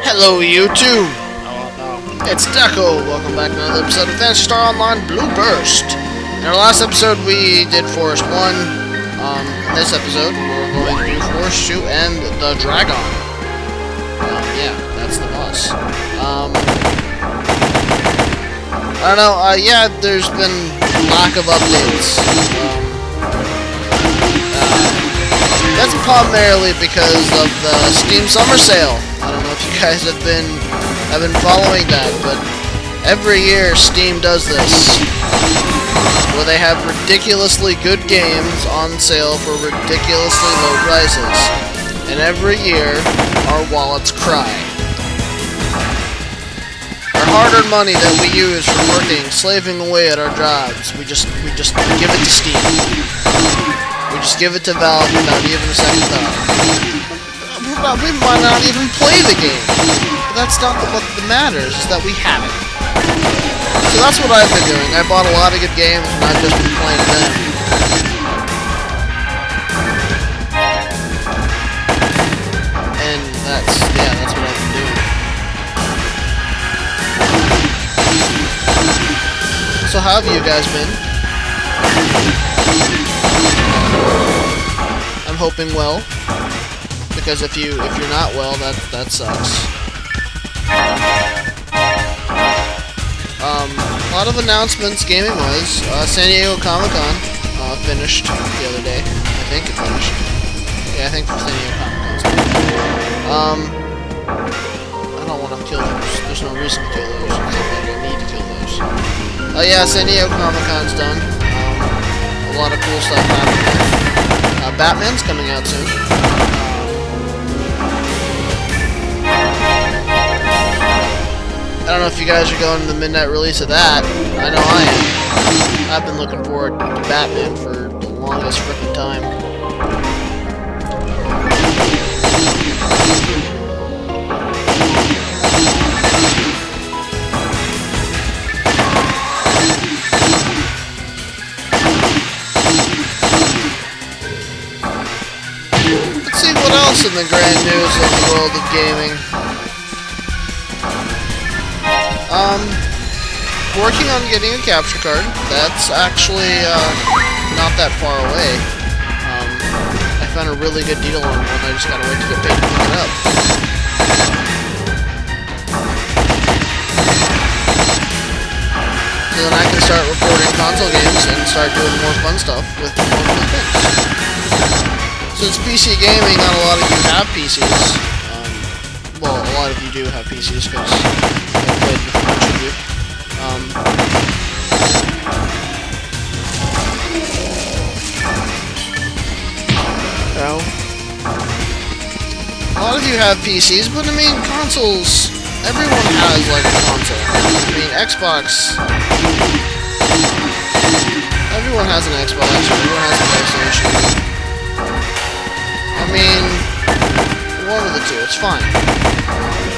Hello, YouTube! It's Deco. Welcome back to another episode of Phantasy Online Blue Burst. In our last episode, we did Forest 1. In this episode, we're going to do Forest 2 and the Dragon. Yeah, that's the boss. I don't know, yeah, there's been lack of updates. That's primarily because of the Steam Summer Sale. I don't know if you guys have been following that, but every year Steam does this, where they have ridiculously good games on sale for ridiculously low prices. And every year, our wallets cry. Our hard-earned money that we use for working, slaving away at our jobs, we just give it to Steam. We just give it to Valve without even a second thought. We might not even play the game. But that's not what matters, is that we have it. So that's what I've been doing. I bought a lot of good games, and I've just been playing them. And that's what I've been doing. So how have you guys been? I'm hoping well, because if you're not well, that sucks. A lot of announcements gaming-wise. San Diego Comic-Con finished the other day. I think it finished. Yeah, I think San Diego Comic-Con's finished. I don't want to kill those. There's no reason to kill those. I don't need to kill those. Yeah, San Diego Comic-Con's done. A lot of cool stuff happening. Batman's coming out soon. I don't know if you guys are going to the midnight release of that. I know I am. I've been looking forward to Batman for the longest frickin' time. Let's see what else in the grand news of the world of gaming. Working on getting a capture card. That's actually not that far away. I found a really good deal on one. I just gotta wait to get paid to pick it up. So then I can start recording console games and start doing more fun stuff with more fun things. So it's PC gaming. Not a lot of you have PCs. Well, a lot of you do have PCs because I played with a bunch of you. A lot of you have PCs, but I mean consoles. Everyone has like a console. I mean Xbox. Everyone has an Xbox. Everyone has a PlayStation. I mean, one of the two. It's fine.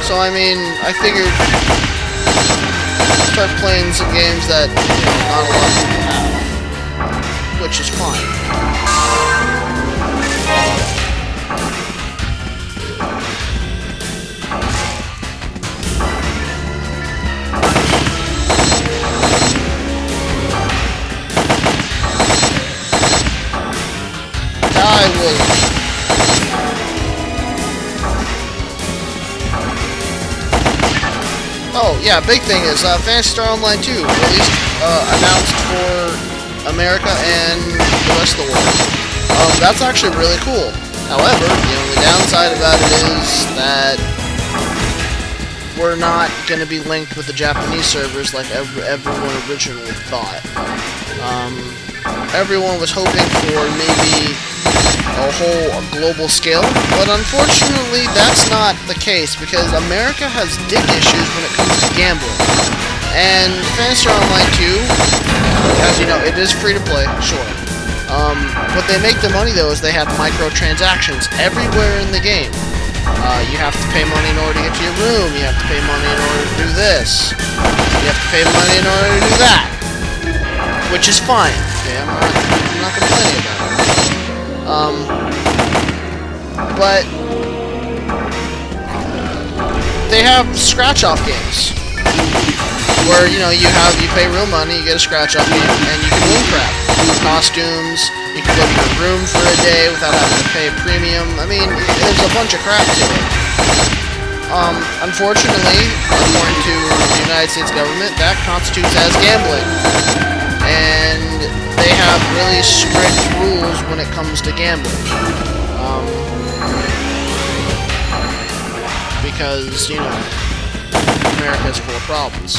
So I mean, I figured start playing some games that not a lot of people have, which is fine. Die, Wolf. Oh, yeah, big thing is Phantasy Online 2 released, announced for America and the rest of the world. That's actually really cool. However, the only downside about it is that we're not going to be linked with the Japanese servers like everyone originally thought. Everyone was hoping for maybe a whole global scale, but unfortunately that's not the case because America has dick issues when it comes to gambling. And Phantasy Online 2, as you know, it is free to play, sure. What they make the money though is they have microtransactions everywhere in the game. You have to pay money in order to get to your room, you have to pay money in order to do this, you have to pay money in order to do that. Which is fine, okay? I'm not complaining about it. But they have scratch-off games where you pay real money, you get a scratch-off game, and you can win crap, costumes. You can go to your room for a day without having to pay a premium. I mean, there's a bunch of crap to it. Unfortunately, according to the United States government, that constitutes as gambling. And they have really strict rules when it comes to gambling. Because, America is full of problems.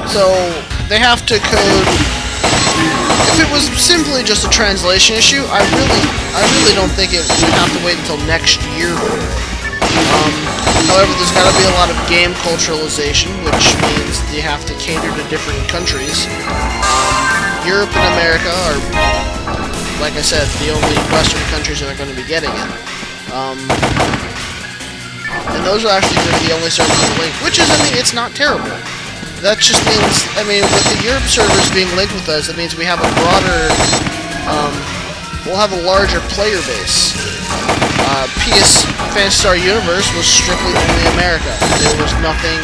So, they have to code. If it was simply just a translation issue, I really don't think it would have to wait until next year. However, there's got to be a lot of game culturalization, which means you have to cater to different countries. Europe and America are, like I said, the only Western countries that are going to be getting it. And those are actually going to be the only servers that are linked, which is, it's not terrible. That just means, with the Europe servers being linked with us, it means we have a broader, we'll have a larger player base. Phantasy Star Universe was strictly only America. There was nothing,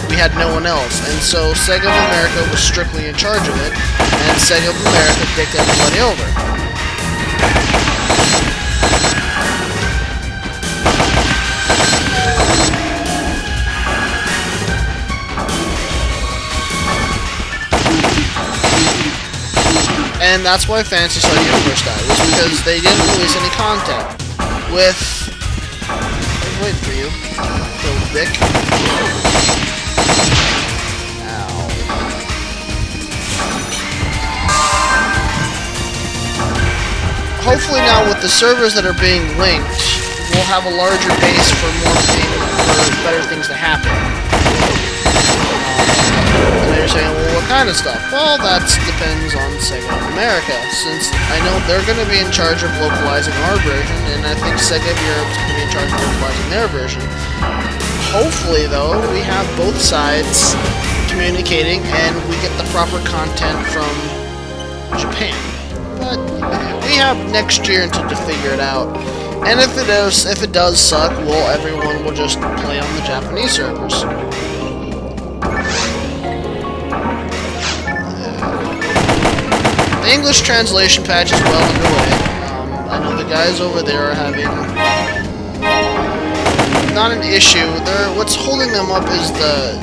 we had no one else. And so Sega of America was strictly in charge of it, and Sega of America picked everybody over. And that's why Phantasy Star Universe died, was because they didn't release any content. With... I'm waiting for you. Little dick. Ow. Hopefully now with the servers that are being linked, we'll have a larger base for better things to happen. And you're saying, well, what kind of stuff? Well, that depends on Sega of America, since I know they're going to be in charge of localizing our version, and I think Sega of Europe's going to be in charge of localizing their version. Hopefully, though, we have both sides communicating, and we get the proper content from Japan. But we have next year to figure it out. And if it does suck, well, everyone will just play on the Japanese servers. The English translation patch is well underway. I know the guys over there are having not an issue. What's holding them up is the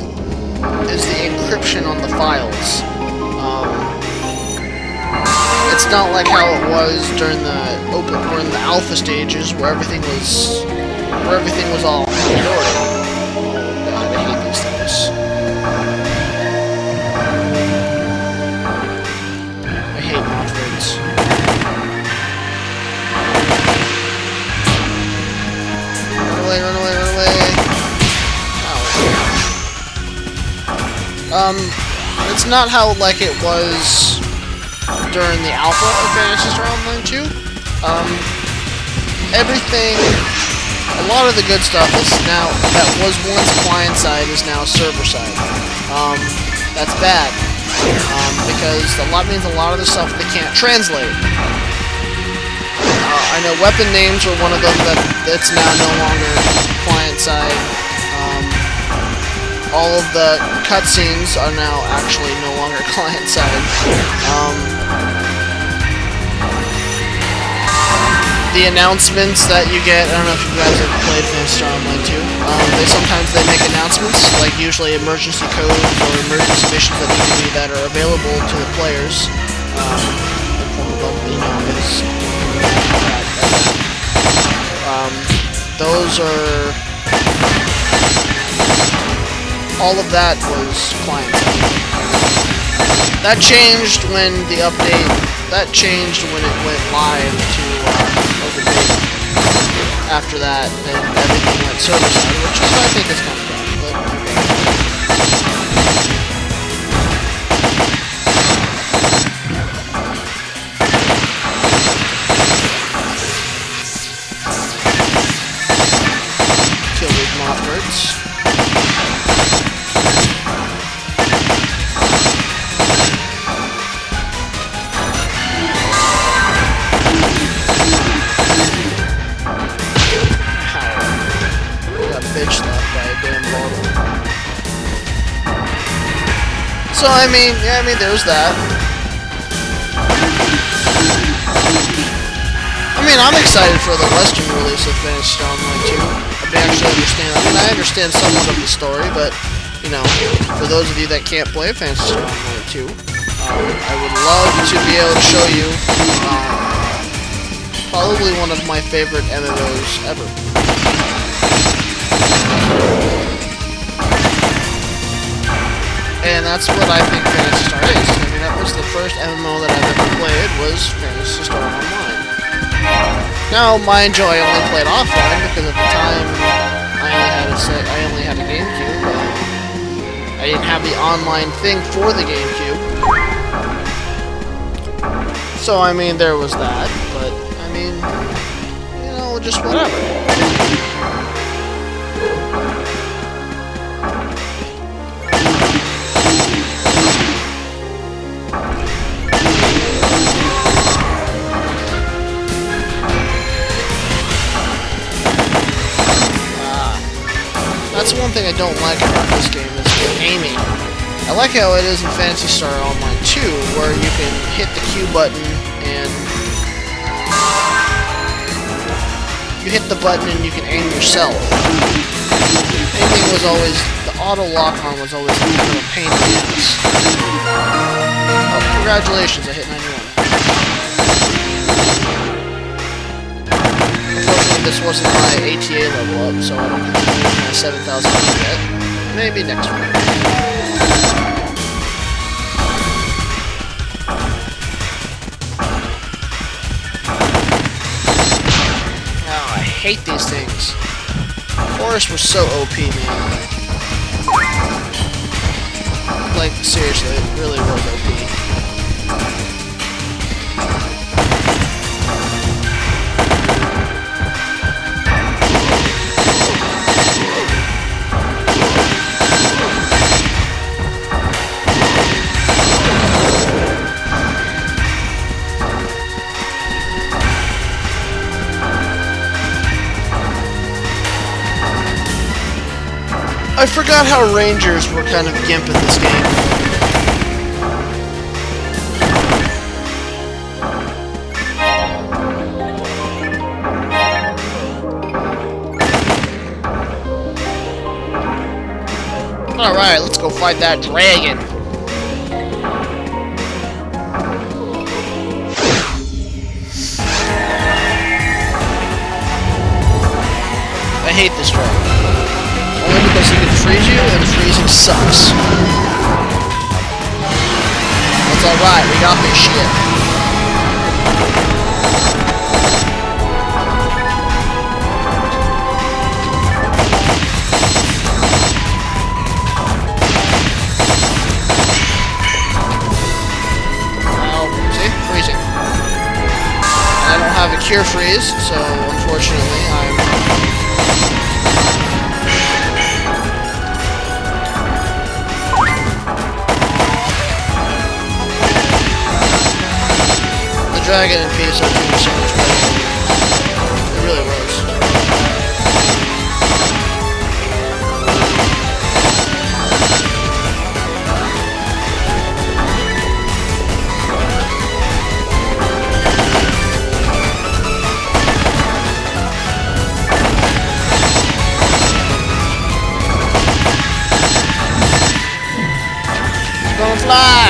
encryption on the files. It's not like how it was during the alpha stages where everything was all hunky-dory. Oh god, I hate these things. Run away. It's not how like it was during the alpha of Phantasy Star Online 2. Everything, a lot of the good stuff is now, that was once client side is now server side. That's bad. Because means a lot of the stuff they can't translate. I know weapon names are one of them that's now no longer client-side. All of the cutscenes are now actually no longer client-side. The announcements that you get, I don't know if you guys have played Phantasy Star Online 2, sometimes they make announcements, like usually emergency codes or emergency missions that are available to the players. Those are... all of that was client-side. That changed when the update... that changed when it went live to open beta. After that, then everything went server-side, which I think is kind of fun, but kill these mob birds. So I mean, yeah, there's that. I mean, I'm excited for the Western release of Phantasy Star Online 2. I understand somewhat of the story, but, you know, for those of you that can't play Phantasy Star Online 2, I would love to be able to show you probably one of my favorite MMOs ever. And that's what I think Phantasy Star is. I mean, that was the first MMO that I've ever played, was Phantasy Star Online. Now, mind you, I only played offline because at the time I only had a GameCube. I didn't have the online thing for the GameCube. So I mean, there was that. But I mean, you know, just whatever. That's one thing I don't like about this game, is the aiming. I like how it is in Phantasy Star Online 2, where you can hit the Q button and you hit the button and you can aim yourself. Aiming was always, the auto lock-on was always kind of a pain in the ass. Oh, congratulations, I hit 91. This wasn't my ATA level up, so I don't get to use my 7,000 yet. Maybe next week. Oh, I hate these things. Forests were so OP, man. Like, seriously, it really was OP. I forgot how Rangers were kind of gimp in this game. Alright, let's go fight that dragon. I hate this dragon. Only because he can freeze you, and freezing sucks. That's alright, we got this shit. Ow, see? Freezing. I don't have a cure freeze, so unfortunately I'm... Dragon and PSO2 was so much better. It really was. It's gonna fly!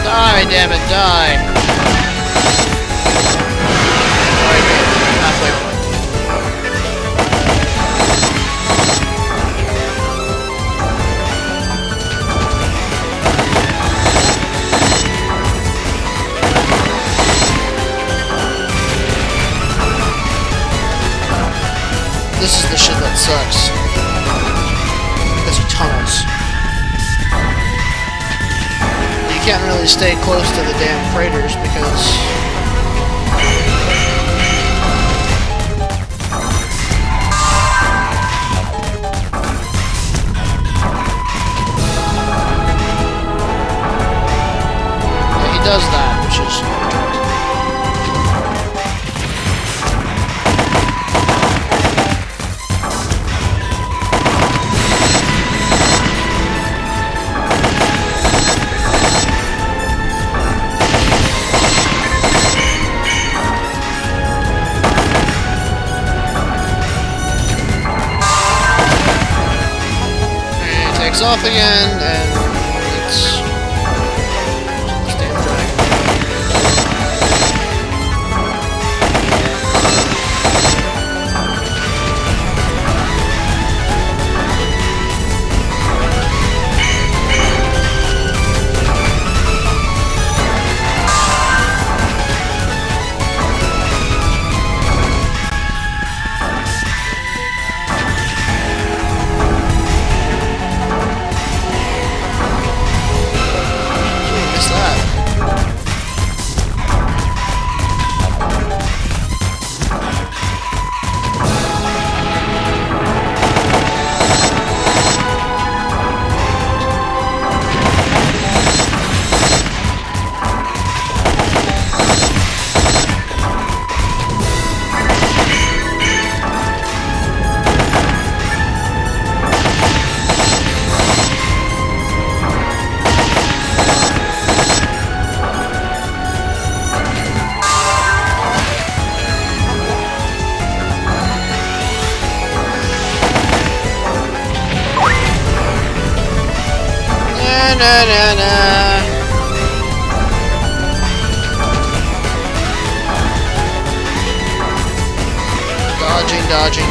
Die, damn it, die! Alright, good. Halfway point. is the shit that sucks. Because of tunnels. You can't really stay close to the damn craters because... does that, which is and it takes off again, and it's Dodging.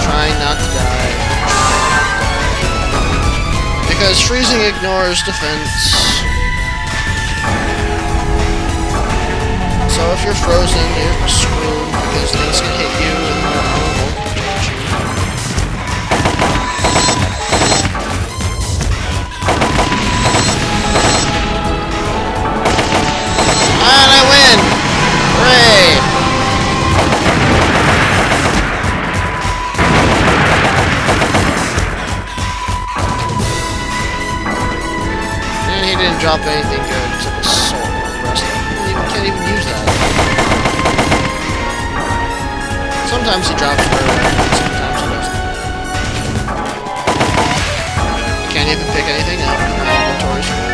Trying not to die. Because freezing ignores defense. So if you're frozen, you're screwed because things can hit you and the armor won't protect you. And I win! Hooray! And he didn't drop anything good except a soul or rest. Can't even use that. Sometimes he drops rare, sometimes he doesn't. I can't even pick anything up. My inventory's full.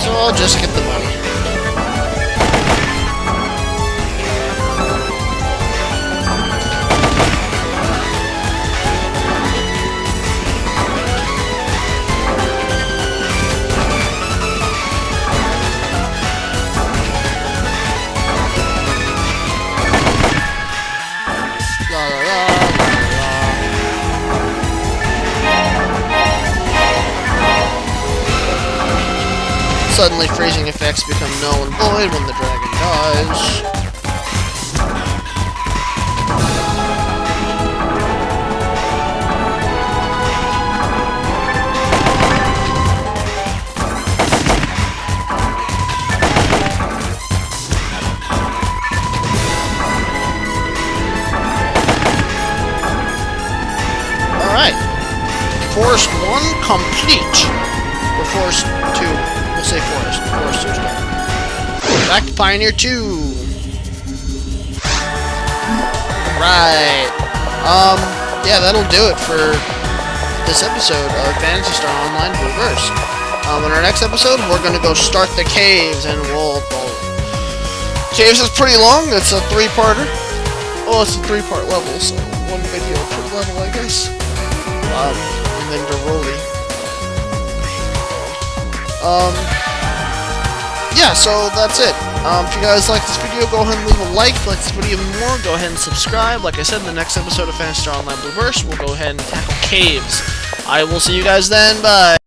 So I'll just get the money. Suddenly freezing effects become null and void when the dragon dies. Alright. Forest 1 complete. Or Forest 2. We'll say Forest. Forester's done. Back to Pioneer 2. Right. Yeah, that'll do it for this episode of Phantasy Star Online Blueverse. In our next episode, we're gonna go start the caves, and we'll... Caves is pretty long. It's a 3-parter. Oh, it's a 3-part level, so 1 video per level, I guess. And then Deroli. Yeah, so that's it. If you guys like this video, go ahead and leave a like. If you like this video more, go ahead and subscribe. Like I said, in the next episode of Phantasy Star Online Blueverse, we'll go ahead and tackle caves. I will see you guys then. Bye.